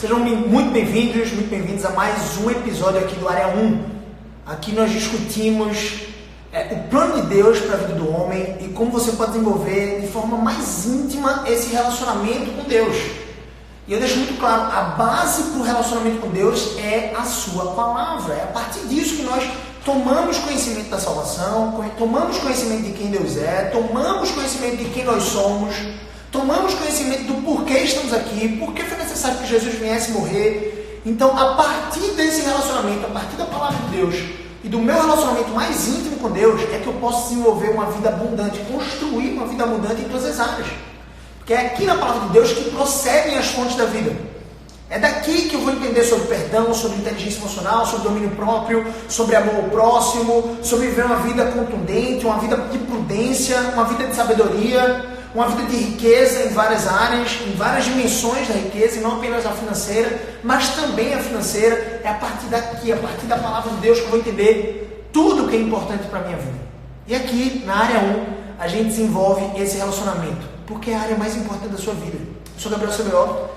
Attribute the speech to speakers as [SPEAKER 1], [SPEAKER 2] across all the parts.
[SPEAKER 1] Sejam muito bem-vindos a mais um episódio aqui do Área 1. Aqui nós discutimos o plano de Deus para a vida do homem e como você pode desenvolver de forma mais íntima esse relacionamento com Deus. E eu deixo muito claro, a base para o relacionamento com Deus é a sua palavra. É a partir disso que nós tomamos conhecimento da salvação, tomamos conhecimento de quem Deus é, tomamos conhecimento de quem nós somos, tomamos conhecimento do porquê estamos aqui, por que foi necessário que Jesus viesse morrer. Então, a partir desse relacionamento, a partir da palavra de Deus e do meu relacionamento mais íntimo com Deus, é que eu posso desenvolver uma vida abundante, construir uma vida abundante em todas as áreas. Porque é aqui na palavra de Deus que procedem as fontes da vida. É daqui que eu vou entender sobre perdão, sobre inteligência emocional, sobre domínio próprio, sobre amor ao próximo, sobre viver uma vida contundente, uma vida de prudência, uma vida de sabedoria, uma vida de riqueza em várias áreas, em várias dimensões da riqueza, e não apenas a financeira, mas também a financeira. É a partir daqui, a partir da palavra de Deus, que eu vou entender tudo que é importante para a minha vida. E aqui, na área 1, a gente desenvolve esse relacionamento, porque é a área mais importante da sua vida. Eu sou Gabriel CBO,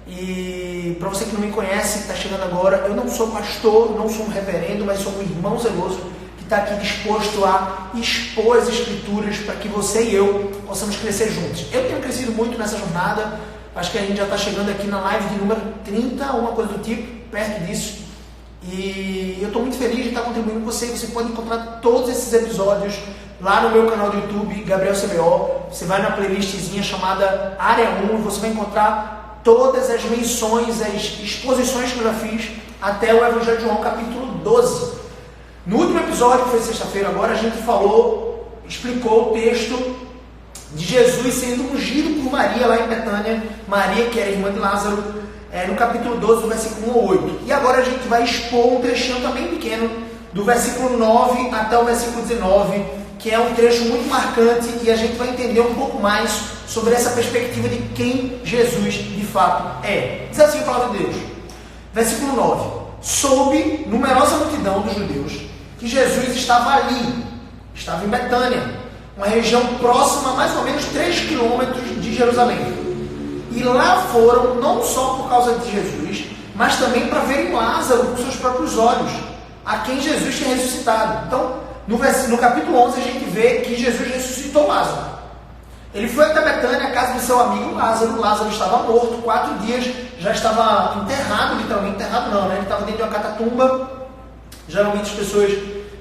[SPEAKER 1] e para você que não me conhece, que está chegando agora, eu não sou pastor, não sou um reverendo, mas sou um irmão zeloso, que está aqui disposto a expor as escrituras para que você e eu possamos crescer juntos. Eu tenho crescido muito nessa jornada, acho que a gente já está chegando aqui na live de número 30, uma coisa do tipo, perto disso, e eu estou muito feliz de estar contribuindo com você. Você pode encontrar todos esses episódios lá no meu canal do YouTube, Gabriel CBO. Você vai na playlistzinha chamada Área 1 e você vai encontrar todas as menções, as exposições que eu já fiz até o Evangelho de João, capítulo 12. No último episódio, que foi sexta-feira agora, a gente explicou o texto de Jesus sendo ungido por Maria lá em Betânia, Maria que era irmã de Lázaro, no capítulo 12, do versículo 1 ao 8. E agora a gente vai expor um trechinho também pequeno, do versículo 9 até o versículo 19, que é um trecho muito marcante, e a gente vai entender um pouco mais sobre essa perspectiva de quem Jesus de fato é. Diz assim a palavra de Deus, versículo 9: soube numerosa multidão dos judeus que Jesus estava ali, estava em Betânia, uma região próxima a mais ou menos 3 quilômetros de Jerusalém. E lá foram não só por causa de Jesus, mas também para verem Lázaro com seus próprios olhos, a quem Jesus tinha ressuscitado. Então, no capítulo 11, a gente vê que Jesus ressuscitou Lázaro. Ele foi até Betânia, a casa de seu amigo Lázaro. Lázaro estava morto, 4 dias, já estava enterrado, literalmente enterrado não, né? Ele estava dentro de uma catatumba. Geralmente as pessoas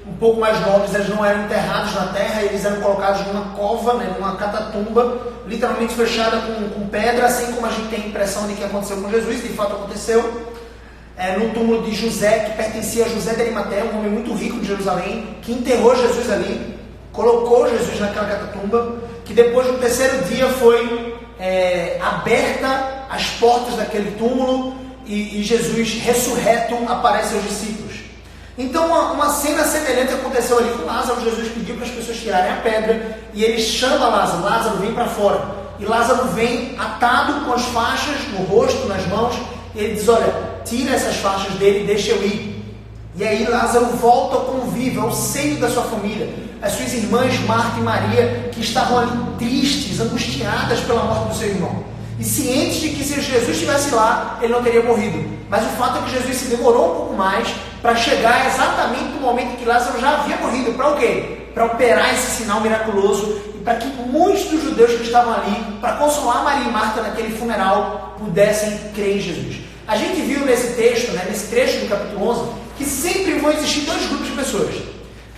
[SPEAKER 1] um pouco mais nobres, eles não eram enterrados na terra, eles eram colocados numa cova, né? Numa catatumba, literalmente fechada com pedra, assim como a gente tem a impressão de que aconteceu com Jesus, de fato aconteceu. No túmulo de José, que pertencia a José de Arimateia, um homem muito rico de Jerusalém, que enterrou Jesus ali, colocou Jesus naquela catatumba, que depois no terceiro dia foi aberta as portas daquele túmulo e Jesus ressurreto aparece aos discípulos. Então uma cena semelhante aconteceu ali com Lázaro. Jesus pediu para as pessoas tirarem a pedra e ele chama Lázaro: Lázaro, vem para fora. E Lázaro vem atado com as faixas no rosto, nas mãos, e ele diz: olha, tira essas faixas dele e deixa eu ir. E aí Lázaro volta ao convívio, ao seio da sua família. As suas irmãs Marta e Maria, que estavam ali tristes, angustiadas pela morte do seu irmão. E cientes de que se Jesus estivesse lá, ele não teria morrido. Mas o fato é que Jesus se demorou um pouco mais para chegar exatamente no momento em que Lázaro já havia morrido. Para o quê? Para operar esse sinal miraculoso e para que muitos dos judeus que estavam ali, para consolar Maria e Marta naquele funeral, pudessem crer em Jesus. A gente viu nesse texto, nesse trecho do capítulo 11, que sempre vão existir 2 grupos de pessoas.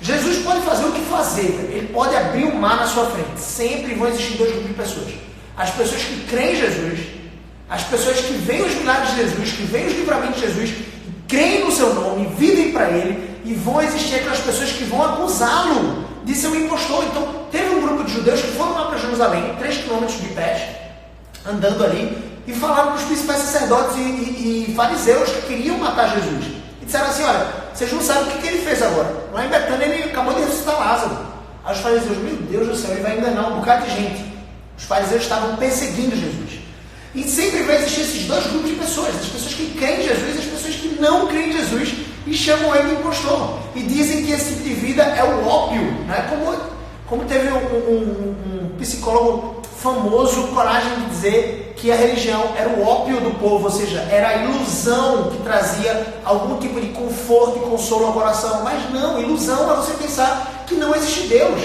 [SPEAKER 1] Jesus pode fazer o que fazer, ele pode abrir o mar na sua frente. Sempre vão existir 2 grupos de pessoas: as pessoas que creem em Jesus, as pessoas que veem os milagres de Jesus, que veem os livramentos de Jesus, creem no seu nome, vivem para ele, e vão existir aquelas pessoas que vão acusá-lo de ser um impostor. Então teve um grupo de judeus que foram lá para Jerusalém, 3 quilômetros de pé, andando ali, e falaram para os principais sacerdotes e fariseus que queriam matar Jesus. E disseram assim: olha, vocês não sabem o que ele fez agora. Lá em Betânia ele acabou de ressuscitar Lázaro. Aí os fariseus: meu Deus do céu, ele vai enganar um bocado de gente. Os fariseus estavam perseguindo Jesus. E sempre vai existir esses 2 grupos de pessoas: as pessoas que creem em Jesus e as pessoas que não creem em Jesus e chamam ele de impostor. E dizem que esse tipo de vida é o ópio, né? Como teve um psicólogo famoso coragem de dizer que a religião era o ópio do povo, ou seja, era a ilusão que trazia algum tipo de conforto e consolo ao coração. Mas não, ilusão é você pensar que não existe Deus.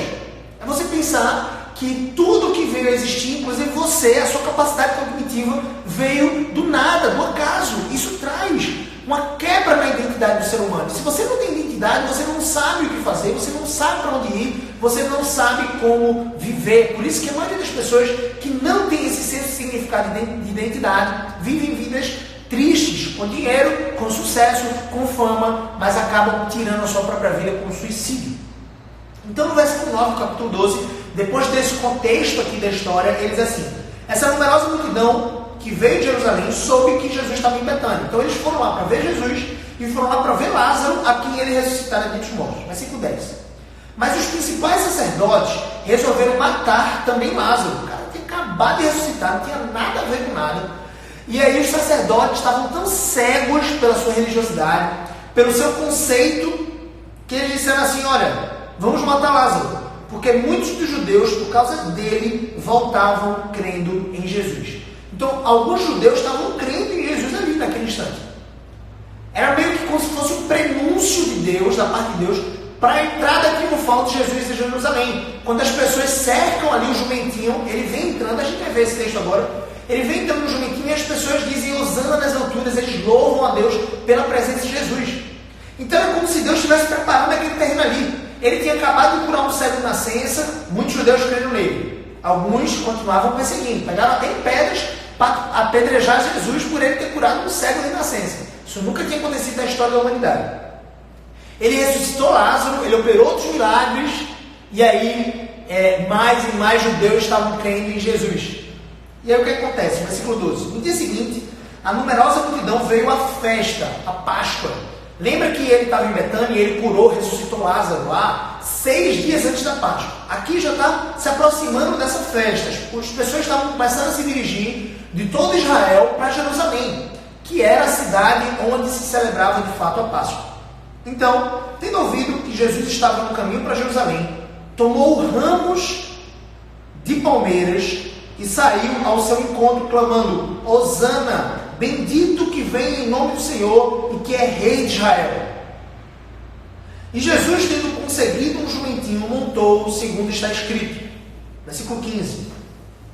[SPEAKER 1] É você pensar que tudo que veio a existir, inclusive você, a sua capacidade cognitiva, veio do nada, do acaso. Isso traz uma quebra na identidade do ser humano. Se você não tem identidade, você não sabe o que fazer, você não sabe para onde ir, você não sabe como viver. Por isso que a maioria das pessoas que não tem esse senso de significado de identidade vivem vidas tristes, com dinheiro, com sucesso, com fama, mas acabam tirando a sua própria vida com suicídio. Então no versículo 9 do capítulo 12, depois desse contexto aqui da história, ele diz assim: essa numerosa multidão que veio de Jerusalém soube que Jesus estava em Betânia. Então eles foram lá para ver Jesus e foram lá para ver Lázaro, a quem ele ressuscitara dentre os mortos. Versículo 10. Mas os principais sacerdotes resolveram matar também Lázaro. O cara tinha acabado de ressuscitar, não tinha nada a ver com nada. E aí os sacerdotes estavam tão cegos pela sua religiosidade, pelo seu conceito, que eles disseram assim: olha, vamos matar Lázaro, porque muitos dos judeus, por causa dele, voltavam crendo em Jesus. Então, alguns judeus estavam crendo em Jesus ali, naquele instante. Era meio que como se fosse um prenúncio de Deus, da parte de Deus, para a entrada triunfal de Jesus em Jerusalém. Quando as pessoas cercam ali o jumentinho, ele vem entrando, a gente vai ver esse texto agora, ele vem entrando no jumentinho e as pessoas dizem hosana nas alturas, eles louvam a Deus pela presença de Jesus. Então é como se Deus estivesse preparando aquele terreno ali. Ele tinha acabado de curar um cego de nascença, muitos judeus creram nele. Alguns continuavam perseguindo, pegaram até em pedras para apedrejar Jesus por ele ter curado um cego de nascença. Isso nunca tinha acontecido na história da humanidade. Ele ressuscitou Lázaro, ele operou outros milagres, e aí mais e mais judeus estavam crendo em Jesus. E aí o que acontece? Versículo 12. No dia seguinte, a numerosa multidão veio à festa, à Páscoa. Lembra que ele estava em Betânia e ele curou, ressuscitou Lázaro lá 6 dias antes da Páscoa. Aqui já está se aproximando dessa festa. As pessoas estavam começando a se dirigir de todo Israel para Jerusalém, que era a cidade onde se celebrava de fato a Páscoa. Então, tendo ouvido que Jesus estava no caminho para Jerusalém, tomou ramos de palmeiras e saiu ao seu encontro clamando: hosana, bendito que vem em nome do Senhor e que é rei de Israel. E Jesus, tendo conseguido um jumentinho, montou, segundo está escrito. Versículo 15.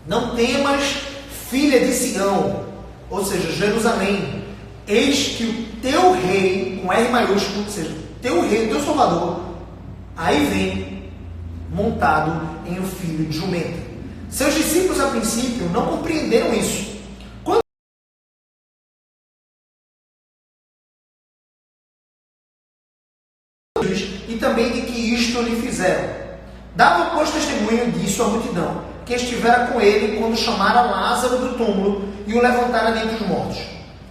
[SPEAKER 1] Não temas, filha de Sião, ou seja, Jerusalém, eis que o teu rei, com R maiúsculo, ou seja, teu rei, teu salvador, aí vem, montado em um filho de jumento. Seus discípulos, a princípio, não compreenderam isso. E também de que isto lhe fizeram. Dava, pois, testemunho disso à multidão, que estivera com ele quando chamara Lázaro do túmulo e o levantara dentre os mortos.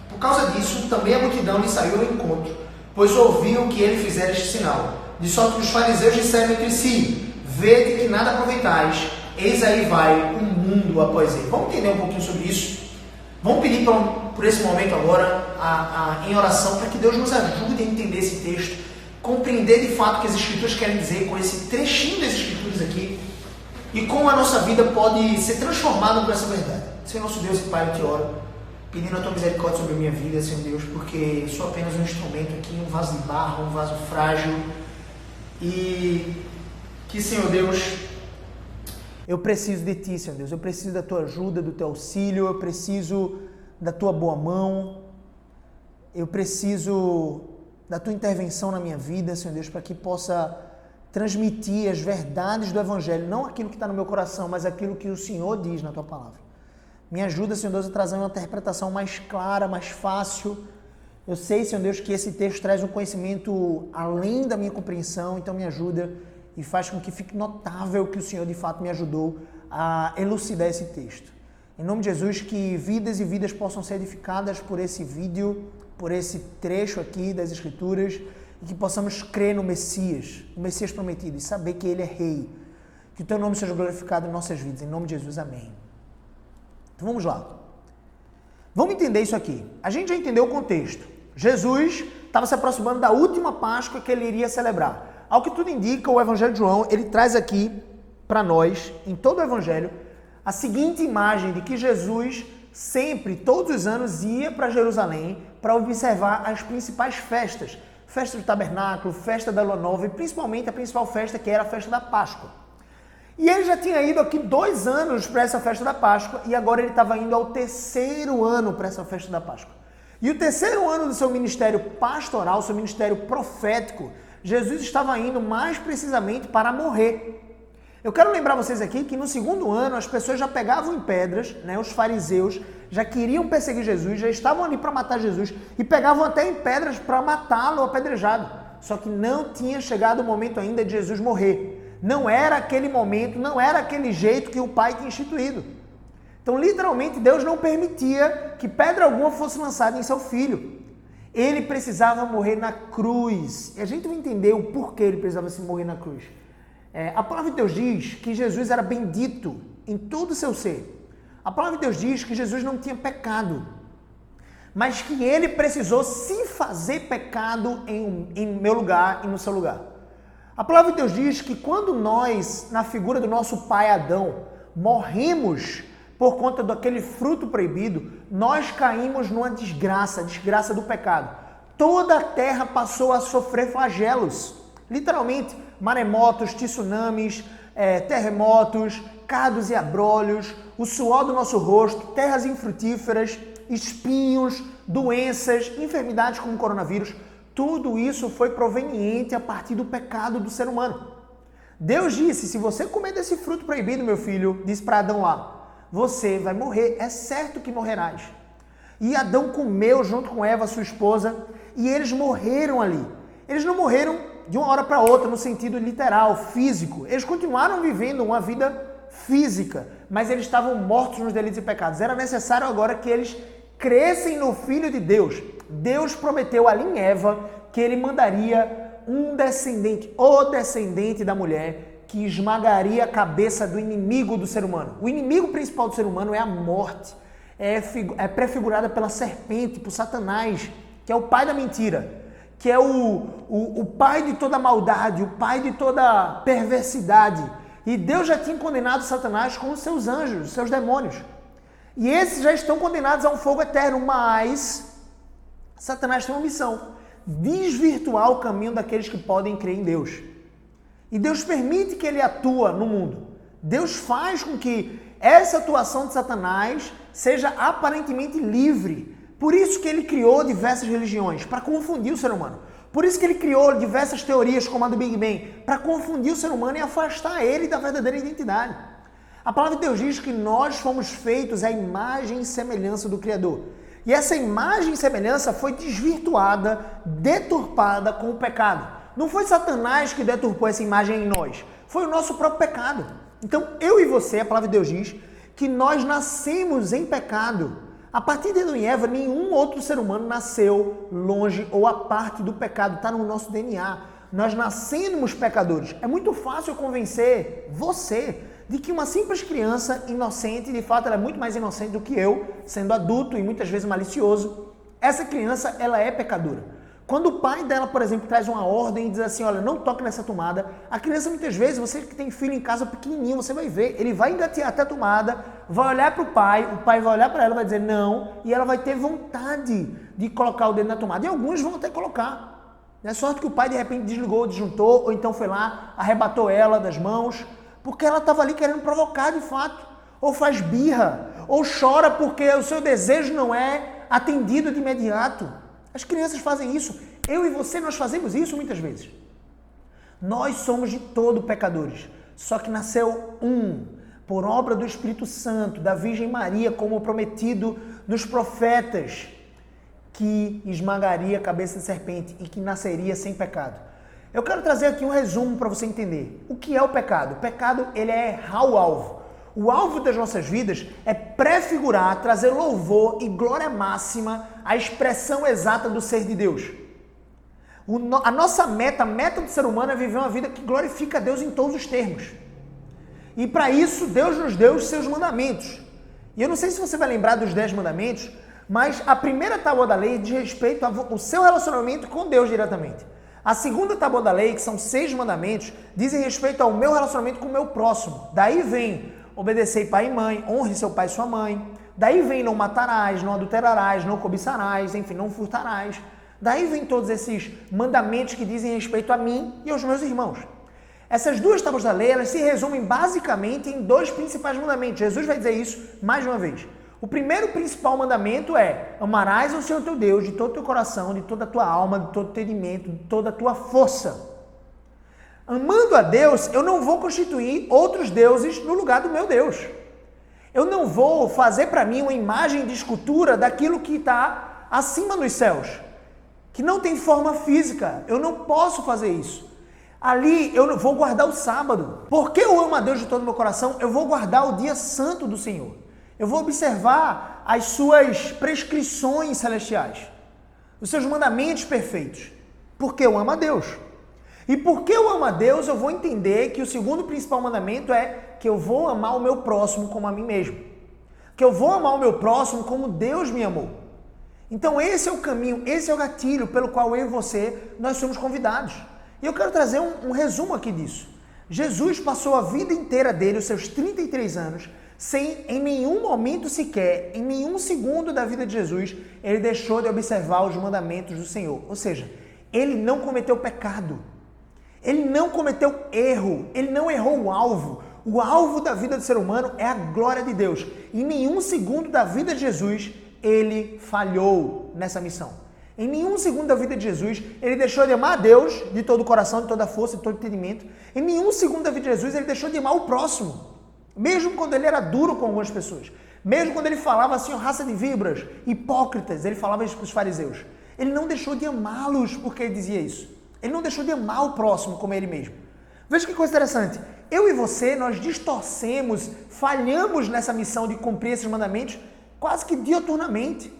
[SPEAKER 1] Por causa disso, também a multidão lhe saiu ao encontro, pois ouviam que ele fizera este sinal. De sorte que os fariseus disseram entre si: vede que nada aproveitais, eis aí vai o mundo após ele. Vamos entender um pouquinho sobre isso. Vamos pedir por esse momento agora em oração para que Deus nos ajude a entender esse texto, compreender de fato o que as Escrituras querem dizer com esse trechinho das Escrituras aqui e como a nossa vida pode ser transformada por essa verdade. Senhor nosso Deus e Pai, eu te oro, pedindo a tua misericórdia sobre a minha vida, Senhor Deus, porque eu sou apenas um instrumento aqui, um vaso de barro, um vaso frágil, e que, Senhor Deus, eu preciso de ti, Senhor Deus, eu preciso da tua ajuda, do teu auxílio, eu preciso da tua boa mão, eu preciso da tua intervenção na minha vida, Senhor Deus, para que possa transmitir as verdades do Evangelho, não aquilo que está no meu coração, mas aquilo que o Senhor diz na tua palavra. Me ajuda, Senhor Deus, a trazer uma interpretação mais clara, mais fácil. Eu sei, Senhor Deus, que esse texto traz um conhecimento além da minha compreensão, então me ajuda e faz com que fique notável que o Senhor de fato me ajudou a elucidar esse texto. Em nome de Jesus, que vidas e vidas possam ser edificadas por esse vídeo, por esse trecho aqui das Escrituras, e que possamos crer no Messias, o Messias prometido, e saber que Ele é Rei. Que o Teu nome seja glorificado em nossas vidas. Em nome de Jesus, amém. Então vamos lá. Vamos entender isso aqui. A gente já entendeu o contexto. Jesus estava se aproximando da última Páscoa que ele iria celebrar. Ao que tudo indica, o Evangelho de João, ele traz aqui para nós, em todo o Evangelho, a seguinte imagem de que Jesus sempre, todos os anos, ia para Jerusalém para observar as principais festas. Festa do Tabernáculo, festa da Lua Nova e principalmente a principal festa, que era a festa da Páscoa. E ele já tinha ido aqui 2 anos para essa festa da Páscoa e agora ele estava indo ao 3º ano para essa festa da Páscoa. E o 3º ano do seu ministério pastoral, seu ministério profético, Jesus estava indo mais precisamente para morrer. Eu quero lembrar vocês aqui que no 2º ano as pessoas já pegavam em pedras, né, os fariseus já queriam perseguir Jesus, já estavam ali para matar Jesus e pegavam até em pedras para matá-lo apedrejado. Só que não tinha chegado o momento ainda de Jesus morrer. Não era aquele momento, não era aquele jeito que o Pai tinha instituído. Então, literalmente, Deus não permitia que pedra alguma fosse lançada em seu filho. Ele precisava morrer na cruz. E a gente vai entender o porquê ele precisava se morrer na cruz. A palavra de Deus diz que Jesus era bendito em todo o seu ser. A palavra de Deus diz que Jesus não tinha pecado, mas que ele precisou se fazer pecado em meu lugar e no seu lugar. A palavra de Deus diz que quando nós, na figura do nosso pai Adão, morremos por conta daquele fruto proibido, nós caímos numa desgraça, a desgraça do pecado. Toda a terra passou a sofrer flagelos, literalmente, maremotos, tsunamis, terremotos, cardos e abrolhos, o suor do nosso rosto, terras infrutíferas, espinhos, doenças, enfermidades como o coronavírus. Tudo isso foi proveniente a partir do pecado do ser humano. Deus disse, se você comer desse fruto proibido, meu filho, disse para Adão lá, você vai morrer, é certo que morrerás. E Adão comeu junto com Eva, sua esposa, e eles morreram ali. Eles não morreram de uma hora para outra, no sentido literal, físico. Eles continuaram vivendo uma vida física, mas eles estavam mortos nos delitos e pecados. Era necessário agora que eles crescem no Filho de Deus. Deus prometeu ali em Eva que ele mandaria um descendente, o descendente da mulher, que esmagaria a cabeça do inimigo do ser humano. O inimigo principal do ser humano é a morte. É prefigurada pela serpente, por Satanás, que é o pai da mentira, que é o pai de toda maldade, o pai de toda perversidade. E Deus já tinha condenado Satanás com os seus anjos, os seus demônios. E esses já estão condenados a um fogo eterno, mas Satanás tem uma missão: desvirtuar o caminho daqueles que podem crer em Deus. E Deus permite que ele atua no mundo. Deus faz com que essa atuação de Satanás seja aparentemente livre. Por isso que ele criou diversas religiões, para confundir o ser humano. Por isso que ele criou diversas teorias, como a do Big Bang, para confundir o ser humano e afastar ele da verdadeira identidade. A palavra de Deus diz que nós fomos feitos à imagem e semelhança do Criador. E essa imagem e semelhança foi desvirtuada, deturpada com o pecado. Não foi Satanás que deturpou essa imagem em nós, foi o nosso próprio pecado. Então, eu e você, a palavra de Deus diz que nós nascemos em pecado. A partir de Adão e Eva, nenhum outro ser humano nasceu longe ou a parte do pecado, está no nosso DNA. Nós nascemos pecadores. É muito fácil convencer você de que uma simples criança inocente, de fato ela é muito mais inocente do que eu, sendo adulto e muitas vezes malicioso, essa criança ela é pecadora. Quando o pai dela, por exemplo, traz uma ordem e diz assim, olha, não toque nessa tomada, a criança muitas vezes, você que tem filho em casa pequenininho, você vai ver, ele vai engatear até a tomada, vai olhar para o pai vai olhar para ela e vai dizer não, e ela vai ter vontade de colocar o dedo na tomada. E alguns vão até colocar. É sorte que o pai de repente desligou o disjuntor, ou então foi lá, arrebatou ela das mãos, porque ela estava ali querendo provocar de fato, ou faz birra, ou chora porque o seu desejo não é atendido de imediato. As crianças fazem isso. Eu e você, nós fazemos isso muitas vezes. Nós somos de todo pecadores. Só que nasceu por obra do Espírito Santo, da Virgem Maria, como prometido nos profetas, que esmagaria a cabeça de serpente e que nasceria sem pecado. Eu quero trazer aqui um resumo para você entender. O que é o pecado? O pecado, ele é errar o alvo. O alvo das nossas vidas é prefigurar, trazer louvor e glória máxima à expressão exata do ser de Deus. A nossa meta, a meta do ser humano é viver uma vida que glorifica a Deus em todos os termos. E para isso, Deus nos deu os seus mandamentos. E eu não sei se você vai lembrar dos 10 mandamentos, mas a primeira tábua da lei diz respeito ao seu relacionamento com Deus diretamente. A segunda tábua da lei, que são 6 mandamentos, dizem respeito ao meu relacionamento com o meu próximo. Daí vem: obedecei pai e mãe, honre seu pai e sua mãe, Daí vem não matarás, não adulterarás, não cobiçarás, enfim, não furtarás. Daí vem todos esses mandamentos que dizem respeito a mim e aos meus irmãos. Essas duas tábuas da lei, elas se resumem basicamente em dois principais mandamentos. Jesus vai dizer isso mais de uma vez. O primeiro principal mandamento é: amarás ao Senhor teu Deus de todo o teu coração, de toda a tua alma, de todo o teu entendimento, de toda a tua força. Amando a Deus, eu não vou constituir outros deuses no lugar do meu Deus. Eu não vou fazer para mim uma imagem de escultura daquilo que está acima dos céus, que não tem forma física. Eu não posso fazer isso. Ali eu vou guardar o sábado. Porque eu amo a Deus de todo o meu coração, eu vou guardar o dia santo do Senhor. Eu vou observar as suas prescrições celestiais, os seus mandamentos perfeitos. Porque eu amo a Deus. E porque eu amo a Deus, eu vou entender que o segundo principal mandamento é que eu vou amar o meu próximo como a mim mesmo. Que eu vou amar o meu próximo como Deus me amou. Então esse é o caminho, esse é o gatilho pelo qual eu e você, nós somos convidados. E eu quero trazer um resumo aqui disso. Jesus passou a vida inteira dele, os seus 33 anos, sem em nenhum momento sequer, em nenhum segundo da vida de Jesus, ele deixou de observar os mandamentos do Senhor. Ou seja, ele não cometeu pecado. Ele não cometeu erro, ele não errou o alvo. O alvo da vida do ser humano é a glória de Deus. Em nenhum segundo da vida de Jesus, ele falhou nessa missão. Em nenhum segundo da vida de Jesus, ele deixou de amar a Deus de todo o coração, de toda a força, de todo o entendimento. Em nenhum segundo da vida de Jesus, ele deixou de amar o próximo. Mesmo quando ele era duro com algumas pessoas. Mesmo quando ele falava assim, ó, raça de víboras, hipócritas, ele falava isso para os fariseus. Ele não deixou de amá-los porque ele dizia isso. Ele não deixou de amar o próximo como ele mesmo. Veja que coisa interessante. Eu e você, nós distorcemos, falhamos nessa missão de cumprir esses mandamentos quase que dioturnamente.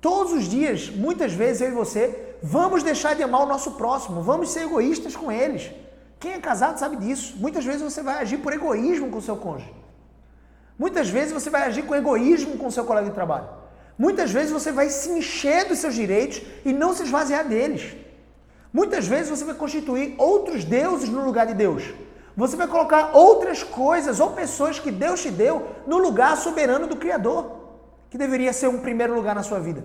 [SPEAKER 1] Todos os dias, muitas vezes, eu e você, vamos deixar de amar o nosso próximo, vamos ser egoístas com eles. Quem é casado sabe disso. Muitas vezes você vai agir por egoísmo com o seu cônjuge. Muitas vezes você vai agir com egoísmo com o seu colega de trabalho. Muitas vezes você vai se encher dos seus direitos e não se esvaziar deles. Muitas vezes você vai constituir outros deuses no lugar de Deus. Você vai colocar outras coisas ou pessoas que Deus te deu no lugar soberano do Criador, que deveria ser um primeiro lugar na sua vida,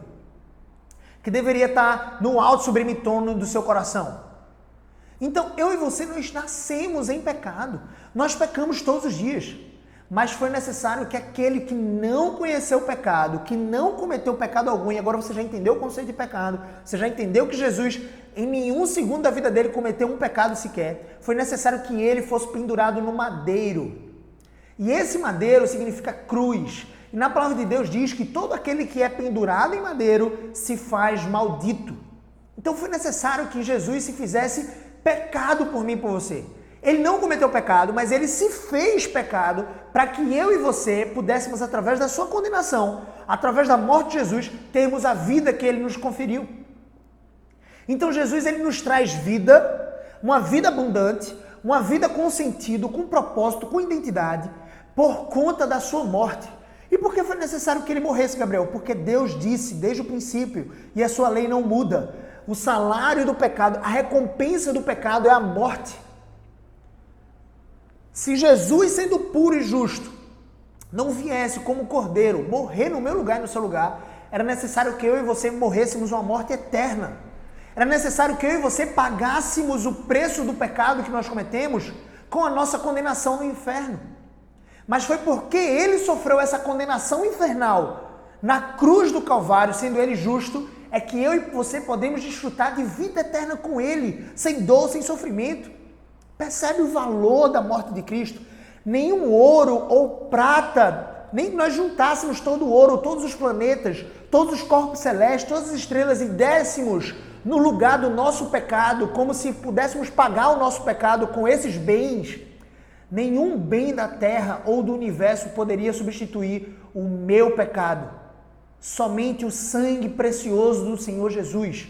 [SPEAKER 1] que deveria estar no alto sublime trono do seu coração. Então, eu e você, nós nascemos em pecado. Nós pecamos todos os dias. Mas foi necessário que aquele que não conheceu o pecado, que não cometeu pecado algum, e agora você já entendeu o conceito de pecado, você já entendeu que Jesus, em nenhum segundo da vida dele, cometeu um pecado sequer, foi necessário que ele fosse pendurado no madeiro. E esse madeiro significa cruz. E na palavra de Deus diz que todo aquele que é pendurado em madeiro se faz maldito. Então foi necessário que Jesus se fizesse pecado por mim e por você. Ele não cometeu pecado, mas ele se fez pecado para que eu e você pudéssemos, através da sua condenação, através da morte de Jesus, termos a vida que ele nos conferiu. Então Jesus, ele nos traz vida, uma vida abundante, uma vida com sentido, com propósito, com identidade, por conta da sua morte. E por que foi necessário que ele morresse, Gabriel? Porque Deus disse desde o princípio, e a sua lei não muda, o salário do pecado, a recompensa do pecado é a morte. Se Jesus, sendo puro e justo, não viesse como cordeiro morrer no meu lugar e no seu lugar, era necessário que eu e você morrêssemos uma morte eterna. Era necessário que eu e você pagássemos o preço do pecado que nós cometemos com a nossa condenação no inferno. Mas foi porque ele sofreu essa condenação infernal na cruz do Calvário, sendo ele justo, é que eu e você podemos desfrutar de vida eterna com ele, sem dor, sem sofrimento. Percebe o valor da morte de Cristo? Nenhum ouro ou prata, nem que nós juntássemos todo o ouro, todos os planetas, todos os corpos celestes, todas as estrelas e dessemos no lugar do nosso pecado, como se pudéssemos pagar o nosso pecado com esses bens. Nenhum bem da terra ou do universo poderia substituir o meu pecado. Somente o sangue precioso do Senhor Jesus.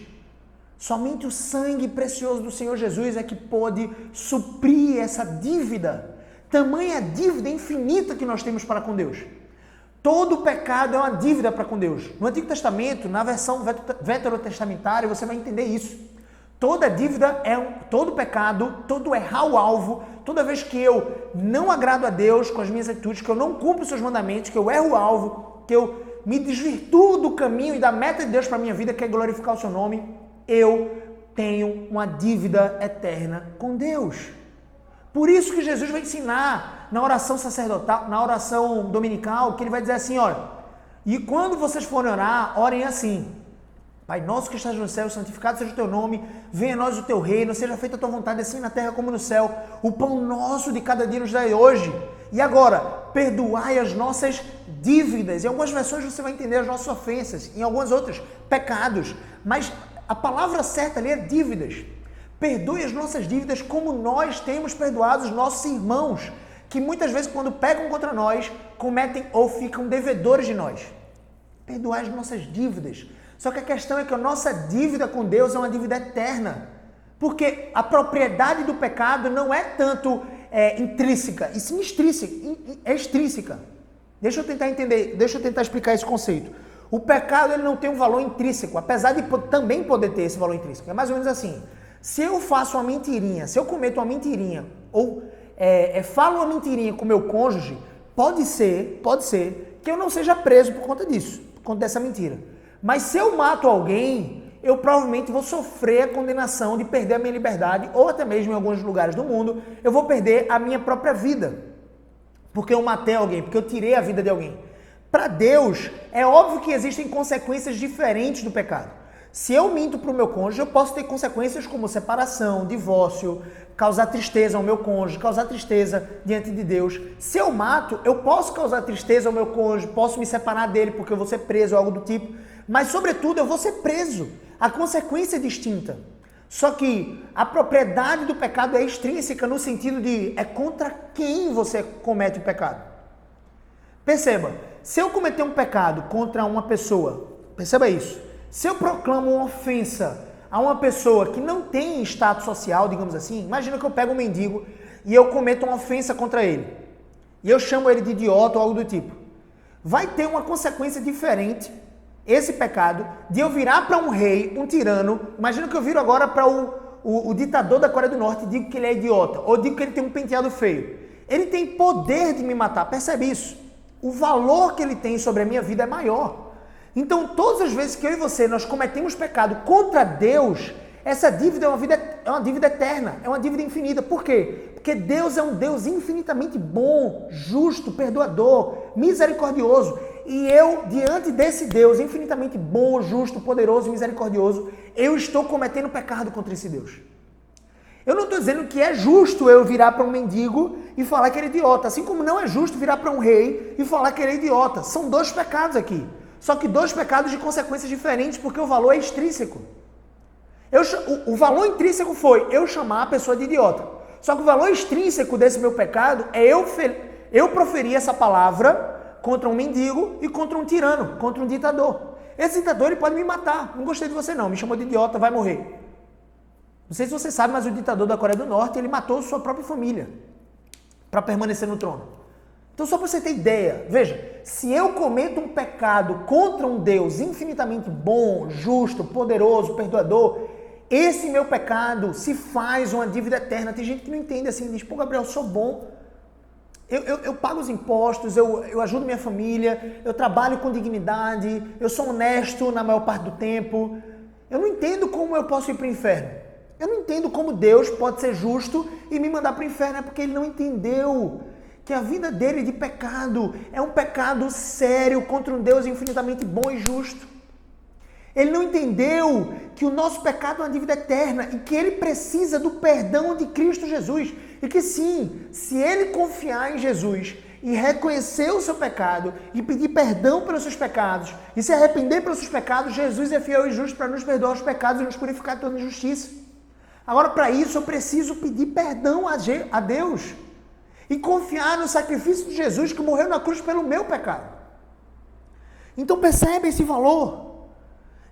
[SPEAKER 1] Somente o sangue precioso do Senhor Jesus é que pode suprir essa dívida. Tamanha dívida infinita que nós temos para com Deus. Todo pecado é uma dívida para com Deus. No Antigo Testamento, na versão veterotestamentária, você vai entender isso. Toda dívida todo pecado, todo errar o alvo, toda vez que eu não agrado a Deus com as minhas atitudes, que eu não cumpro os seus mandamentos, que eu erro o alvo, que eu me desvirtuo do caminho e da meta de Deus para a minha vida, que é glorificar o seu nome, eu tenho uma dívida eterna com Deus. Por isso que Jesus vai ensinar na oração sacerdotal, na oração dominical, que ele vai dizer assim, olha, e quando vocês forem orar, orem assim: Pai nosso que estás no céu, santificado seja o teu nome, venha a nós o teu reino, seja feita a tua vontade assim na terra como no céu. O pão nosso de cada dia nos dai hoje. E agora, perdoai as nossas dívidas. Em algumas versões você vai entender as nossas ofensas, em algumas outras, pecados. Mas a palavra certa ali é dívidas. Perdoe as nossas dívidas como nós temos perdoado os nossos irmãos, que muitas vezes quando pecam contra nós, cometem ou ficam devedores de nós. Perdoai as nossas dívidas. Só que a questão é que a nossa dívida com Deus é uma dívida eterna. Porque a propriedade do pecado não é tanto intrínseca, e sim é extrínseca. Deixa eu tentar entender, deixa eu tentar explicar esse conceito. O pecado ele não tem um valor intrínseco, apesar de também poder ter esse valor intrínseco. É mais ou menos assim. Se eu faço uma mentirinha, se eu cometo uma mentirinha, ou falo uma mentirinha com meu cônjuge, pode ser que eu não seja preso por conta disso, por conta dessa mentira. Mas se eu mato alguém, eu provavelmente vou sofrer a condenação de perder a minha liberdade, ou até mesmo em alguns lugares do mundo, eu vou perder a minha própria vida. Porque eu matei alguém, porque eu tirei a vida de alguém. Para Deus, é óbvio que existem consequências diferentes do pecado. Se eu minto para o meu cônjuge, eu posso ter consequências como separação, divórcio, causar tristeza ao meu cônjuge, causar tristeza diante de Deus. Se eu mato, eu posso causar tristeza ao meu cônjuge, posso me separar dele porque eu vou ser preso ou algo do tipo. Mas, sobretudo, eu vou ser preso. A consequência é distinta. Só que a propriedade do pecado é extrínseca no sentido de é contra quem você comete o pecado. Perceba, se eu cometer um pecado contra uma pessoa, perceba isso, se eu proclamo uma ofensa a uma pessoa que não tem status social, digamos assim, imagina que eu pego um mendigo e eu cometo uma ofensa contra ele. E eu chamo ele de idiota ou algo do tipo. Vai ter uma consequência diferente, esse pecado, de eu virar para um rei, um tirano. Imagina que eu viro agora para o ditador da Coreia do Norte e digo que ele é idiota, ou digo que ele tem um penteado feio. Ele tem poder de me matar, percebe isso? O valor que ele tem sobre a minha vida é maior. Então, todas as vezes que eu e você, nós cometemos pecado contra Deus, essa dívida é uma dívida eterna, é uma dívida infinita. Por quê? Porque Deus é um Deus infinitamente bom, justo, perdoador, misericordioso. E eu, diante desse Deus infinitamente bom, justo, poderoso e misericordioso, eu estou cometendo pecado contra esse Deus. Eu não estou dizendo que é justo eu virar para um mendigo e falar que ele é idiota, assim como não é justo virar para um rei e falar que ele é idiota. São dois pecados aqui. Só que dois pecados de consequências diferentes, porque o valor é extrínseco. O valor intrínseco foi eu chamar a pessoa de idiota. Só que o valor extrínseco desse meu pecado é eu proferir essa palavra contra um mendigo e contra um tirano, contra um ditador. Esse ditador ele pode me matar. Não gostei de você não, me chamou de idiota, vai morrer. Não sei se você sabe, mas o ditador da Coreia do Norte, ele matou sua própria família para permanecer no trono. Então, só para você ter ideia, veja, se eu cometo um pecado contra um Deus infinitamente bom, justo, poderoso, perdoador, esse meu pecado se faz uma dívida eterna. Tem gente que não entende assim, diz, pô, Gabriel, eu sou bom, eu pago os impostos, eu ajudo minha família, eu trabalho com dignidade, eu sou honesto na maior parte do tempo, eu não entendo como eu posso ir para o inferno. Eu não entendo como Deus pode ser justo e me mandar para o inferno, é porque ele não entendeu que a vida dele de pecado é um pecado sério contra um Deus infinitamente bom e justo. Ele não entendeu que o nosso pecado é uma dívida eterna e que ele precisa do perdão de Cristo Jesus. E que sim, se ele confiar em Jesus e reconhecer o seu pecado e pedir perdão pelos seus pecados e se arrepender pelos seus pecados, Jesus é fiel e justo para nos perdoar os pecados e nos purificar de toda injustiça. Agora, para isso, eu preciso pedir perdão a Deus e confiar no sacrifício de Jesus que morreu na cruz pelo meu pecado. Então percebe esse valor.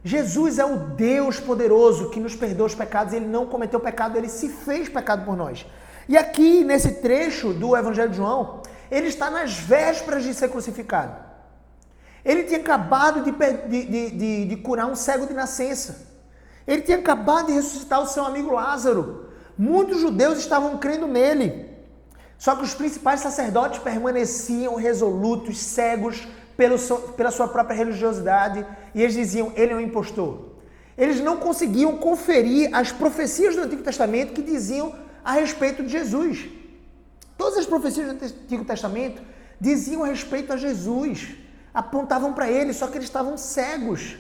[SPEAKER 1] Jesus é o Deus poderoso que nos perdoa os pecados. Ele não cometeu pecado, ele se fez pecado por nós. E aqui, nesse trecho do Evangelho de João, ele está nas vésperas de ser crucificado. Ele tinha acabado de curar um cego de nascença. Ele tinha acabado de ressuscitar o seu amigo Lázaro. Muitos judeus estavam crendo nele. Só que os principais sacerdotes permaneciam resolutos, cegos, pela sua própria religiosidade, e eles diziam, ele é um impostor. Eles não conseguiam conferir as profecias do Antigo Testamento que diziam a respeito de Jesus. Todas as profecias do Antigo Testamento diziam a respeito a Jesus, apontavam para ele, só que eles estavam cegos.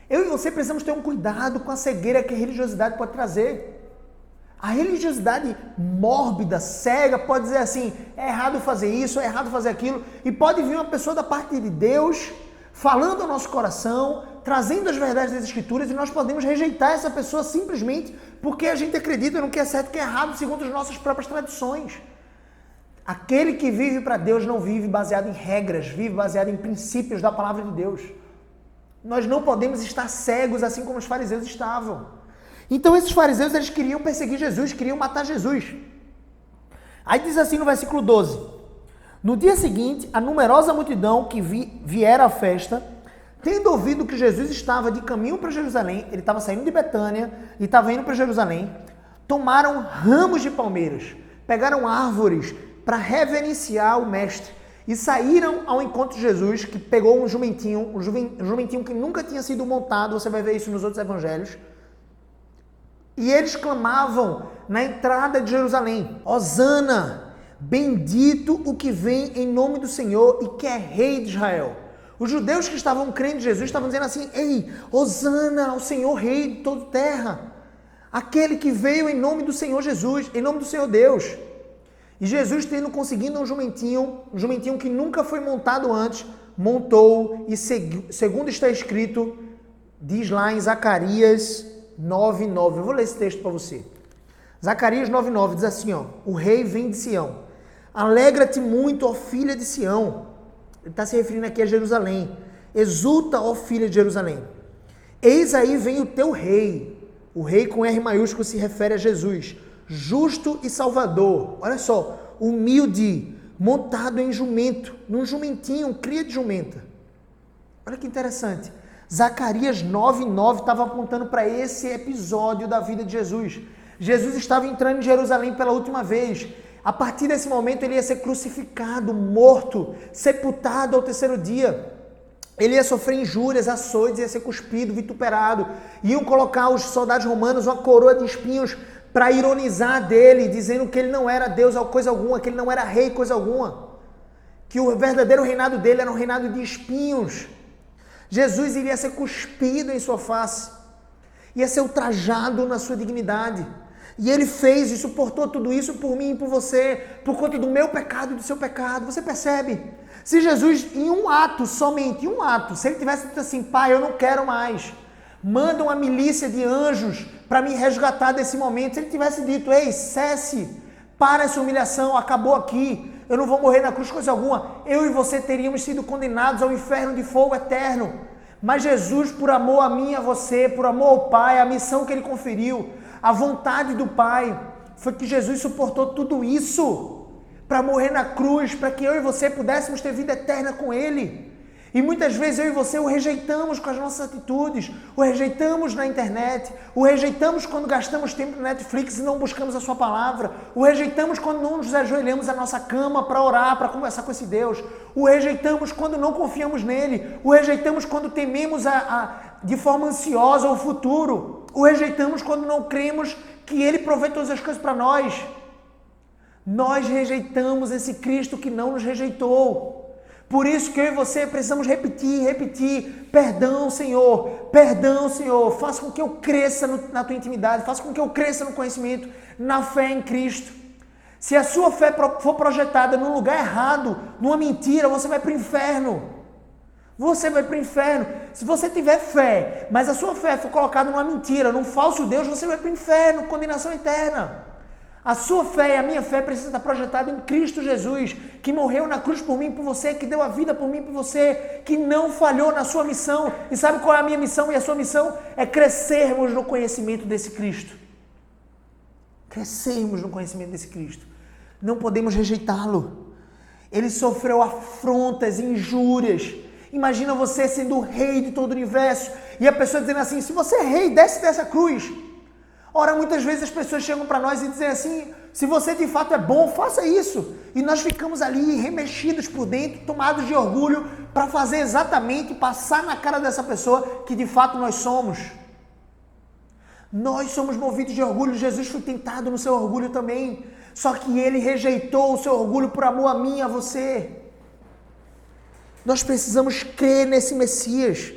[SPEAKER 1] Eu e você precisamos ter um cuidado com a cegueira que a religiosidade pode trazer. A religiosidade mórbida, cega, pode dizer assim, é errado fazer isso, é errado fazer aquilo, e pode vir uma pessoa da parte de Deus, falando ao nosso coração, trazendo as verdades das Escrituras, e nós podemos rejeitar essa pessoa simplesmente porque a gente acredita no que é certo e que é errado, segundo as nossas próprias tradições. Aquele que vive para Deus não vive baseado em regras, vive baseado em princípios da palavra de Deus. Nós não podemos estar cegos assim como os fariseus estavam. Então esses fariseus, eles queriam perseguir Jesus, queriam matar Jesus. Aí diz assim no versículo 12: no dia seguinte, a numerosa multidão que viera à festa, tendo ouvido que Jesus estava de caminho para Jerusalém, ele estava saindo de Betânia e estava indo para Jerusalém, tomaram ramos de palmeiras, pegaram árvores para reverenciar o mestre e saíram ao encontro de Jesus, que pegou um jumentinho que nunca tinha sido montado, você vai ver isso nos outros evangelhos, e eles clamavam na entrada de Jerusalém, Hosana, bendito o que vem em nome do Senhor e que é rei de Israel. Os judeus que estavam crendo em Jesus estavam dizendo assim, ei, Hosana ao Senhor rei de toda a terra, aquele que veio em nome do Senhor Jesus, em nome do Senhor Deus. E Jesus, conseguindo um jumentinho que nunca foi montado antes, montou, e segundo está escrito, diz lá em Zacarias 9:9. Eu vou ler esse texto para você. Zacarias 9:9 diz assim, ó, o rei vem de Sião. Alegra-te muito, ó filha de Sião. Ele está se referindo aqui a Jerusalém. Exulta, ó filha de Jerusalém. Eis aí vem o teu rei. O rei com R maiúsculo se refere a Jesus. Justo e salvador. Olha só, humilde, montado em jumento, num jumentinho, cria de jumenta. Olha que interessante. Zacarias 9:9 estava apontando para esse episódio da vida de Jesus. Jesus estava entrando em Jerusalém pela última vez. A partir desse momento ele ia ser crucificado, morto, sepultado ao terceiro dia. Ele ia sofrer injúrias, açoites, ia ser cuspido, vituperado. Iam colocar os soldados romanos uma coroa de espinhos para ironizar dele, dizendo que ele não era Deus coisa alguma, que ele não era rei coisa alguma. Que o verdadeiro reinado dele era um reinado de espinhos. Jesus iria ser cuspido em sua face. Ia ser ultrajado na sua dignidade. E ele fez e suportou tudo isso por mim e por você, por conta do meu pecado e do seu pecado. Você percebe? Se Jesus, em um ato, somente em um ato, se ele tivesse dito assim, pai, eu não quero mais, manda uma milícia de anjos para me resgatar desse momento. Se ele tivesse dito, ei, cesse, para essa humilhação, acabou aqui, eu não vou morrer na cruz coisa alguma, eu e você teríamos sido condenados ao inferno de fogo eterno. Mas Jesus, por amor a mim e a você, por amor ao Pai, a missão que ele conferiu, a vontade do Pai, foi que Jesus suportou tudo isso para morrer na cruz, para que eu e você pudéssemos ter vida eterna com ele. E muitas vezes eu e você o rejeitamos com as nossas atitudes, o rejeitamos na internet, o rejeitamos quando gastamos tempo no Netflix e não buscamos a sua palavra, o rejeitamos quando não nos ajoelhamos à nossa cama para orar, para conversar com esse Deus, o rejeitamos quando não confiamos nele, o rejeitamos quando tememos de forma ansiosa o futuro, o rejeitamos quando não cremos que ele provê todas as coisas para nós. Nós rejeitamos esse Cristo que não nos rejeitou. Por isso que eu e você precisamos repetir, perdão, Senhor, faça com que eu cresça na tua intimidade, faça com que eu cresça no conhecimento, na fé em Cristo. Se a sua fé for projetada num lugar errado, numa mentira, você vai para o inferno. Você vai para o inferno. Se você tiver fé, mas a sua fé for colocada numa mentira, num falso Deus, você vai para o inferno, condenação eterna. A sua fé e a minha fé precisa estar projetada em Cristo Jesus, que morreu na cruz por mim e por você, que deu a vida por mim e por você, que não falhou na sua missão. E sabe qual é a minha missão e a sua missão? É crescermos no conhecimento desse Cristo. Crescermos no conhecimento desse Cristo. Não podemos rejeitá-lo. Ele sofreu afrontas, injúrias. Imagina você sendo o rei de todo o universo e a pessoa dizendo assim, se você é rei, desce dessa cruz. Ora, muitas vezes as pessoas chegam para nós e dizem assim, Se você de fato é bom, faça isso. E nós ficamos ali remexidos por dentro, tomados de orgulho, para fazer exatamente, passar na cara dessa pessoa que de fato nós somos. Nós somos movidos de orgulho. Jesus foi tentado no seu orgulho também. Só que ele rejeitou o seu orgulho por amor a mim e a você. Nós precisamos crer nesse Messias.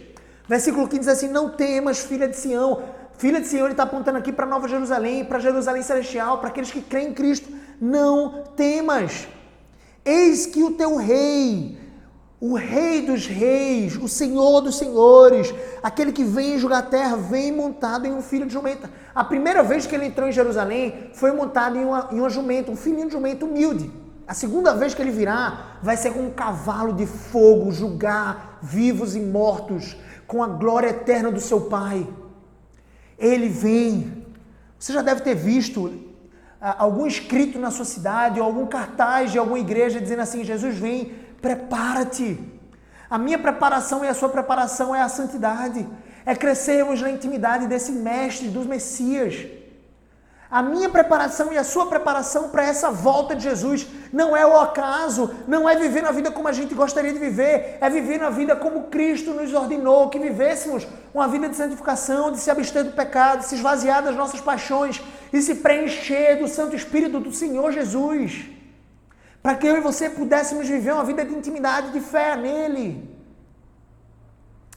[SPEAKER 1] Versículo 15 diz assim: não temas, filha de Sião. Filha de Sião, ele está apontando aqui para Nova Jerusalém, para Jerusalém Celestial, para aqueles que creem em Cristo. Não temas. Eis que o teu rei, o rei dos reis, o senhor dos senhores, aquele que vem julgar a terra, vem montado em um filho de jumenta. A primeira vez que ele entrou em Jerusalém, foi montado em uma jumenta, um filhinho de jumenta humilde. A segunda vez que ele virá, vai ser com um cavalo de fogo, julgar vivos e mortos, com a glória eterna do seu Pai. Ele vem. Você já deve ter visto algum escrito na sua cidade, ou algum cartaz de alguma igreja dizendo assim: Jesus vem, prepara-te. A minha preparação e a sua preparação é a santidade. É crescermos na intimidade desse mestre, dos Messias. A minha preparação e a sua preparação para essa volta de Jesus não é o acaso, não é viver na vida como a gente gostaria de viver, é viver na vida como Cristo nos ordenou que vivêssemos, uma vida de santificação, de se abster do pecado, de se esvaziar das nossas paixões e se preencher do Santo Espírito do Senhor Jesus, para que eu e você pudéssemos viver uma vida de intimidade, de fé nele.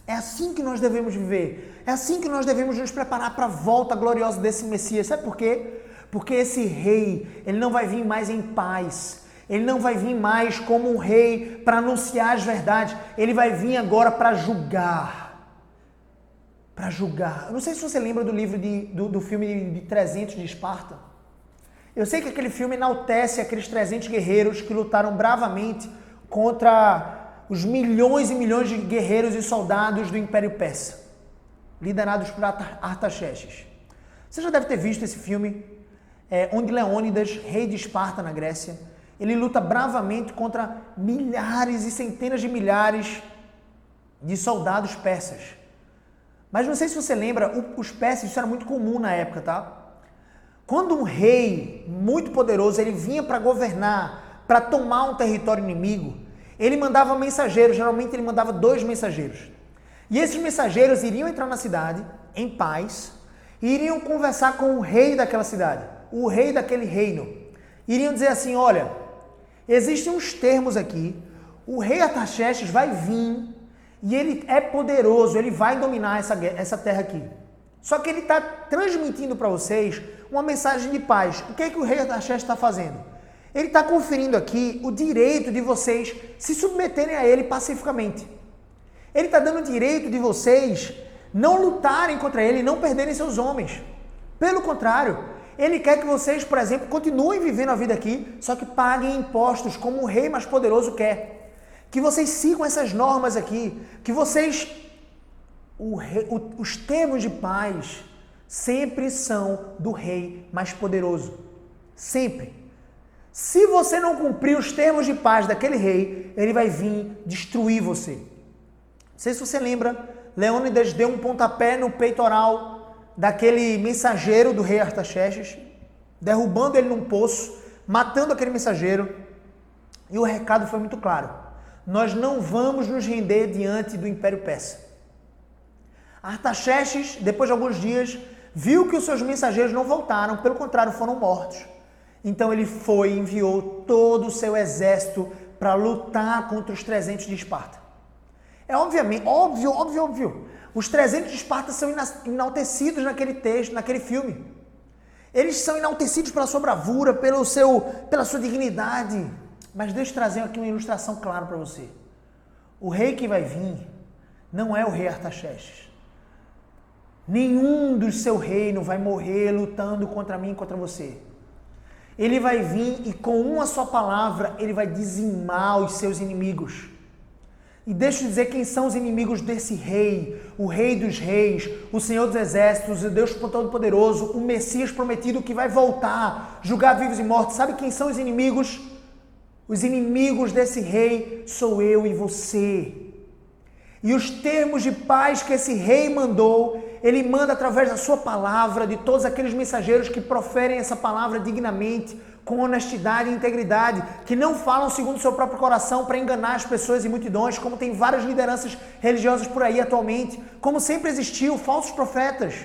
[SPEAKER 1] É assim que nós devemos viver. É assim que nós devemos nos preparar para a volta gloriosa desse Messias. Sabe por quê? Porque esse rei, ele não vai vir mais em paz. Ele não vai vir mais como um rei para anunciar as verdades. Ele vai vir agora para julgar. Para julgar. Eu não sei se você lembra do livro do filme de 300 de Esparta. Eu sei que aquele filme enaltece aqueles 300 guerreiros que lutaram bravamente contra os milhões e milhões de guerreiros e soldados do Império Persa, liderados por Artaxerxes. Você já deve ter visto esse filme, onde Leônidas, rei de Esparta na Grécia, ele luta bravamente contra milhares e centenas de milhares de soldados persas. Mas não sei se você lembra, os persas, isso era muito comum na época, tá? Quando um rei muito poderoso, ele vinha para governar, para tomar um território inimigo, ele mandava mensageiros, geralmente ele mandava 2 mensageiros. E esses mensageiros iriam entrar na cidade, em paz, e iriam conversar com o rei daquela cidade, o rei daquele reino. Iriam dizer assim: olha, existem uns termos aqui, o rei Artaxerxes vai vir, e ele é poderoso, ele vai dominar essa terra aqui. Só que ele está transmitindo para vocês uma mensagem de paz. O que é que o rei Artaxerxes está fazendo? Ele está conferindo aqui o direito de vocês se submeterem a ele pacificamente. Ele está dando o direito de vocês não lutarem contra ele, não perderem seus homens. Pelo contrário, ele quer que vocês, por exemplo, continuem vivendo a vida aqui, só que paguem impostos como o rei mais poderoso quer. Que vocês sigam essas normas aqui, que vocês... os termos de paz sempre são do rei mais poderoso. Sempre. Se você não cumprir os termos de paz daquele rei, ele vai vir destruir você. Não sei se você lembra, Leônidas deu um pontapé no peitoral daquele mensageiro do rei Artaxerxes, derrubando ele num poço, matando aquele mensageiro. E o recado foi muito claro: nós não vamos nos render diante do Império Persa. Artaxerxes, depois de alguns dias, viu que os seus mensageiros não voltaram, pelo contrário, foram mortos. Então ele foi e enviou todo o seu exército para lutar contra os 300 de Esparta. É óbvio. Os 300 de Esparta são enaltecidos naquele texto, naquele filme. Eles são enaltecidos pela sua bravura, pela sua dignidade. Mas deixa eu trazer aqui uma ilustração clara para você. O rei que vai vir não é o rei Artaxerxes. Nenhum do seu reino vai morrer lutando contra mim e contra você. Ele vai vir e com uma só palavra, ele vai dizimar os seus inimigos. E deixa eu dizer quem são os inimigos desse rei, o rei dos reis, o Senhor dos exércitos, o Deus Todo-Poderoso, o Messias prometido que vai voltar, julgar vivos e mortos. Sabe quem são os inimigos? Os inimigos desse rei sou eu e você. E os termos de paz que esse rei mandou, Ele manda através da sua palavra, de todos aqueles mensageiros que proferem essa palavra dignamente, com honestidade e integridade, que não falam segundo o seu próprio coração para enganar as pessoas e multidões, como tem várias lideranças religiosas por aí atualmente, como sempre existiu, falsos profetas.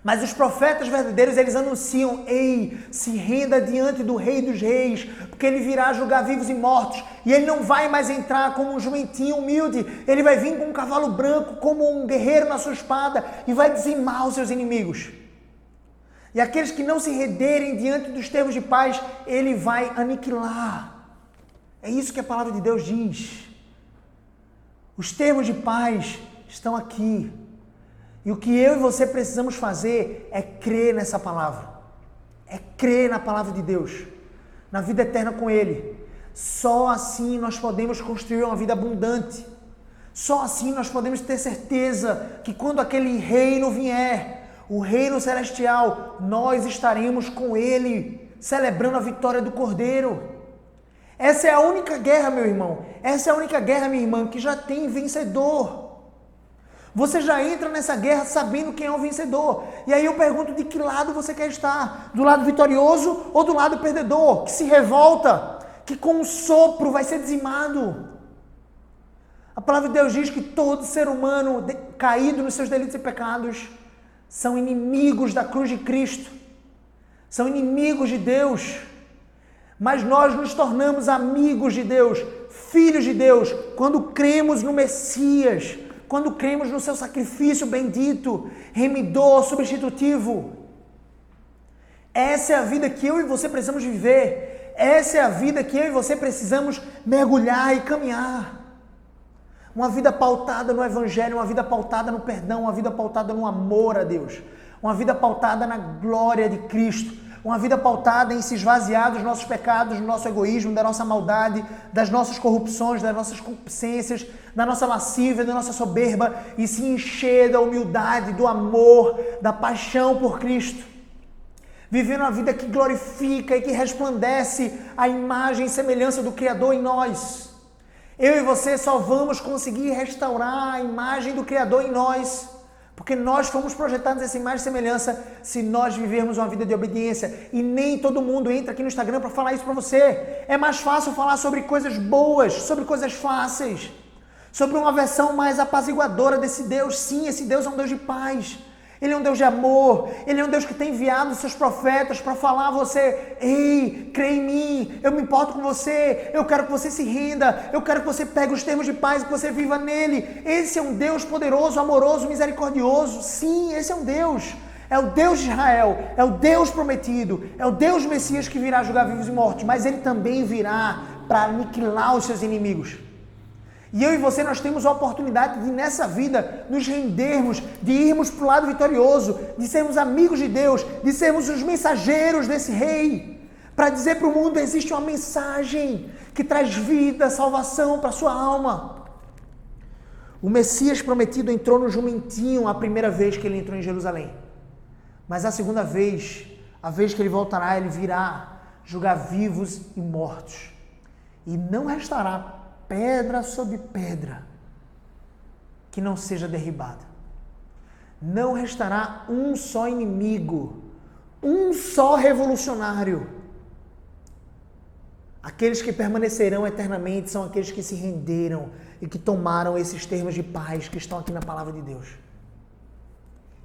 [SPEAKER 1] Mas os profetas verdadeiros, eles anunciam: ei, se renda diante do Rei dos Reis, porque ele virá julgar vivos e mortos, e ele não vai mais entrar como um jumentinho humilde, ele vai vir com um cavalo branco, como um guerreiro na sua espada, e vai dizimar os seus inimigos. E aqueles que não se renderem diante dos termos de paz, ele vai aniquilar. É isso que a palavra de Deus diz. Os termos de paz estão aqui. E o que eu e você precisamos fazer é crer nessa palavra. É crer na palavra de Deus, na vida eterna com Ele. Só assim nós podemos construir uma vida abundante. Só assim nós podemos ter certeza que quando aquele reino vier, o reino celestial, nós estaremos com Ele, celebrando a vitória do Cordeiro. Essa é a única guerra, meu irmão. Essa é a única guerra, minha irmã, que já tem vencedor. Você já entra nessa guerra sabendo quem é o vencedor. E aí eu pergunto, de que lado você quer estar? Do lado vitorioso ou do lado perdedor? Que se revolta, que com um sopro vai ser dizimado. A palavra de Deus diz que todo ser humano caído nos seus delitos e pecados são inimigos da cruz de Cristo. São inimigos de Deus. Mas nós nos tornamos amigos de Deus, filhos de Deus, quando cremos no Messias, quando cremos no seu sacrifício bendito, remidor, substitutivo. Essa é a vida que eu e você precisamos viver. Essa é a vida que eu e você precisamos mergulhar e caminhar. Uma vida pautada no Evangelho, uma vida pautada no perdão, uma vida pautada no amor a Deus. Uma vida pautada na glória de Cristo. Uma vida pautada em se esvaziar dos nossos pecados, do nosso egoísmo, da nossa maldade, das nossas corrupções, das nossas concupiscências, da nossa lascívia, da nossa soberba e se encher da humildade, do amor, da paixão por Cristo. Vivendo uma vida que glorifica e que resplandece a imagem e semelhança do Criador em nós. Eu e você só vamos conseguir restaurar a imagem do Criador em nós, porque nós fomos projetados essa imagem e semelhança se nós vivermos uma vida de obediência. E nem todo mundo entra aqui no Instagram para falar isso para você. É mais fácil falar sobre coisas boas, sobre coisas fáceis, sobre uma versão mais apaziguadora desse Deus. Sim, esse Deus é um Deus de paz. Ele é um Deus de amor, Ele é um Deus que tem enviado os seus profetas para falar a você: ei, crê em mim, eu me importo com você, eu quero que você se renda, eu quero que você pegue os termos de paz e que você viva nele. Esse é um Deus poderoso, amoroso, misericordioso. Sim, esse é um Deus. É o Deus de Israel, é o Deus prometido, é o Deus Messias que virá julgar vivos e mortos, mas Ele também virá para aniquilar os seus inimigos. E eu e você, nós temos a oportunidade de, nessa vida, nos rendermos, de irmos para o lado vitorioso, de sermos amigos de Deus, de sermos os mensageiros desse rei, para dizer para o mundo: existe uma mensagem que traz vida, salvação para a sua alma. O Messias prometido entrou no jumentinho a primeira vez que ele entrou em Jerusalém. Mas a segunda vez, a vez que ele voltará, ele virá julgar vivos e mortos. E não restará pedra sobre pedra que não seja derribada. Não restará um só inimigo, um só revolucionário. Aqueles que permanecerão eternamente são aqueles que se renderam e que tomaram esses termos de paz que estão aqui na palavra de Deus.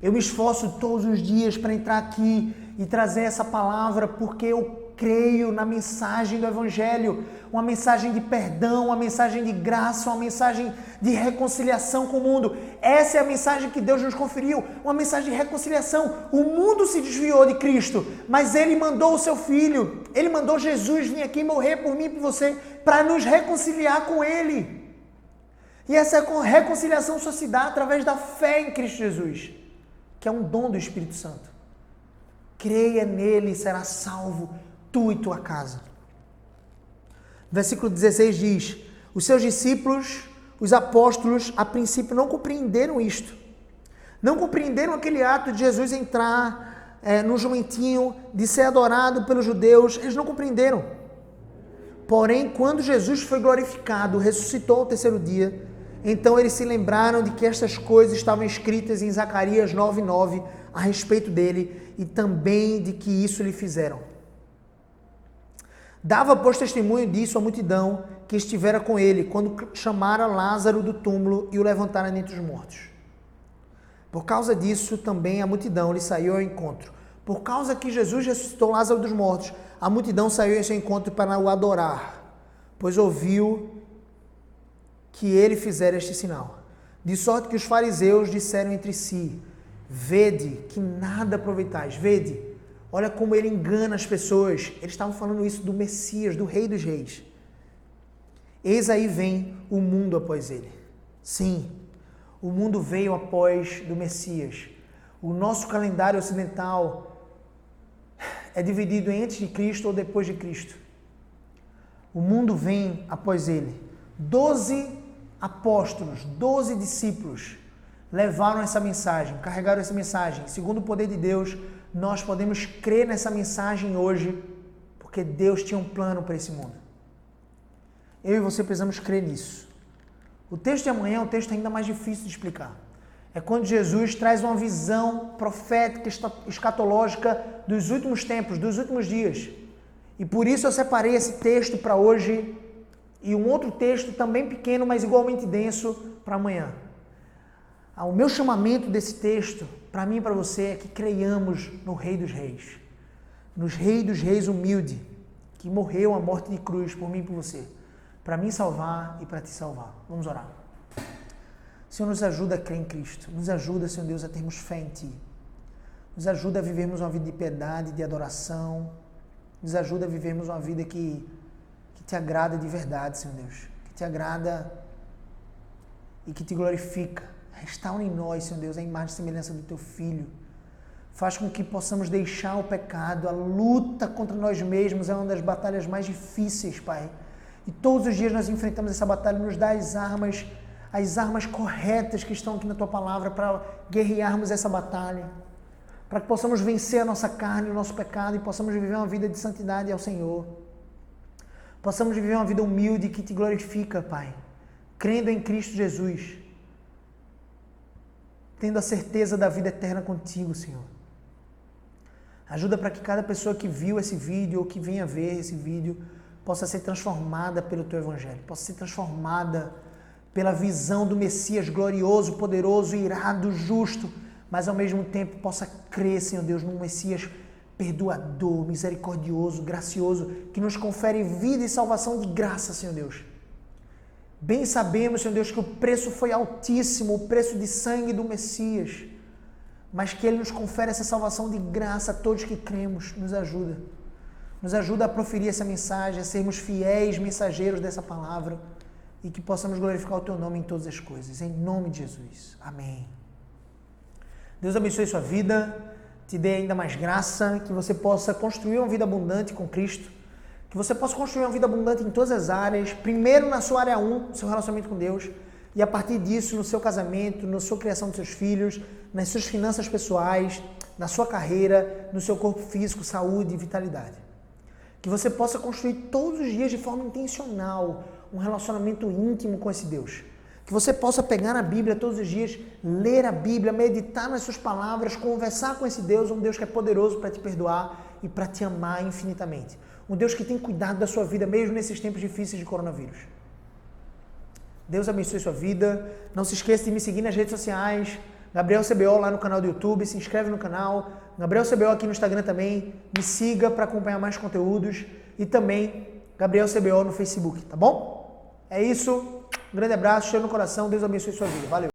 [SPEAKER 1] Eu me esforço todos os dias para entrar aqui e trazer essa palavra porque eu creio na mensagem do Evangelho, uma mensagem de perdão, uma mensagem de graça, uma mensagem de reconciliação com o mundo. Essa é a mensagem que Deus nos conferiu, uma mensagem de reconciliação. O mundo se desviou de Cristo, mas Ele mandou o seu Filho, Ele mandou Jesus vir aqui morrer por mim e por você, para nos reconciliar com Ele. E essa reconciliação só se dá através da fé em Cristo Jesus, que é um dom do Espírito Santo. Creia nele e será salvo, tu e tua casa. Versículo 16 diz: os seus discípulos, os apóstolos, a princípio não compreenderam isto. Não compreenderam aquele ato de Jesus entrar no jumentinho, de ser adorado pelos judeus. Eles não compreenderam. Porém, quando Jesus foi glorificado, ressuscitou ao terceiro dia, Então eles se lembraram de que estas coisas estavam escritas em Zacarias 9:9 a respeito dele e também de que isso lhe fizeram. Dava, pois, testemunho disso à multidão que estivera com ele quando chamara Lázaro do túmulo e o levantara dentre os mortos. Por causa disso, também a multidão lhe saiu ao encontro. Por causa que Jesus ressuscitou Lázaro dos mortos, a multidão saiu ao seu encontro para o adorar, pois ouviu que ele fizera este sinal. De sorte que os fariseus disseram entre si: vede que nada aproveitais. Vede, olha como ele engana as pessoas. Eles estavam falando isso do Messias, do Rei dos Reis. Eis aí vem o mundo após ele. Sim, o mundo veio após do Messias. O nosso calendário ocidental é dividido em antes de Cristo ou depois de Cristo. O mundo vem após ele. 12 apóstolos, 12 discípulos levaram essa mensagem, carregaram essa mensagem. Segundo o poder de Deus, nós podemos crer nessa mensagem hoje, porque Deus tinha um plano para esse mundo. Eu e você precisamos crer nisso. O texto de amanhã é um texto ainda mais difícil de explicar. É quando Jesus traz uma visão profética, escatológica dos últimos tempos, dos últimos dias. E por isso eu separei esse texto para hoje e um outro texto também pequeno, mas igualmente denso, para amanhã. O meu chamamento desse texto, para mim e para você, é que creiamos no Rei dos Reis. Nos Rei dos Reis humilde, que morreu a morte de cruz por mim e por você. Para me salvar e para te salvar. Vamos orar. Senhor, nos ajuda a crer em Cristo. Nos ajuda, Senhor Deus, a termos fé em Ti. Nos ajuda a vivermos uma vida de piedade, de adoração. Nos ajuda a vivermos uma vida que te agrada de verdade, Senhor Deus. Que te agrada e que te glorifica. Restaura em nós, Senhor Deus, a imagem e semelhança do Teu Filho. Faz com que possamos deixar o pecado. A luta contra nós mesmos é uma das batalhas mais difíceis, Pai. E todos os dias nós enfrentamos essa batalha. Nos dá as armas corretas que estão aqui na Tua Palavra para guerrearmos essa batalha. Para que possamos vencer a nossa carne, o nosso pecado e possamos viver uma vida de santidade ao Senhor. Possamos viver uma vida humilde que Te glorifica, Pai. Crendo em Cristo Jesus. Tendo a certeza da vida eterna contigo, Senhor. Ajuda para que cada pessoa que viu esse vídeo ou que venha ver esse vídeo possa ser transformada pelo Teu Evangelho, possa ser transformada pela visão do Messias glorioso, poderoso, irado, justo, mas ao mesmo tempo possa crer, Senhor Deus, num Messias perdoador, misericordioso, gracioso, que nos confere vida e salvação de graça, Senhor Deus. Bem sabemos, Senhor Deus, que o preço foi altíssimo, o preço de sangue do Messias, mas que Ele nos confere essa salvação de graça a todos que cremos. Nos ajuda. Nos ajuda a proferir essa mensagem, a sermos fiéis mensageiros dessa palavra e que possamos glorificar o Teu nome em todas as coisas. Em nome de Jesus. Amém. Deus abençoe sua vida, te dê ainda mais graça, que você possa construir uma vida abundante com Cristo, que você possa construir uma vida abundante em todas as áreas, primeiro na sua área 1, no seu relacionamento com Deus, e a partir disso no seu casamento, na sua criação dos seus filhos, nas suas finanças pessoais, na sua carreira, no seu corpo físico, saúde e vitalidade. Que você possa construir todos os dias de forma intencional um relacionamento íntimo com esse Deus. Que você possa pegar a Bíblia todos os dias, ler a Bíblia, meditar nas suas palavras, conversar com esse Deus, um Deus que é poderoso para te perdoar e para te amar infinitamente. Um Deus que tem cuidado da sua vida, mesmo nesses tempos difíceis de coronavírus. Deus abençoe sua vida. Não se esqueça de me seguir nas redes sociais. Gabriel CBO lá no canal do YouTube. Se inscreve no canal. Gabriel CBO aqui no Instagram também. Me siga para acompanhar mais conteúdos. E também Gabriel CBO no Facebook, tá bom? É isso. Um grande abraço, cheiro no coração. Deus abençoe sua vida. Valeu.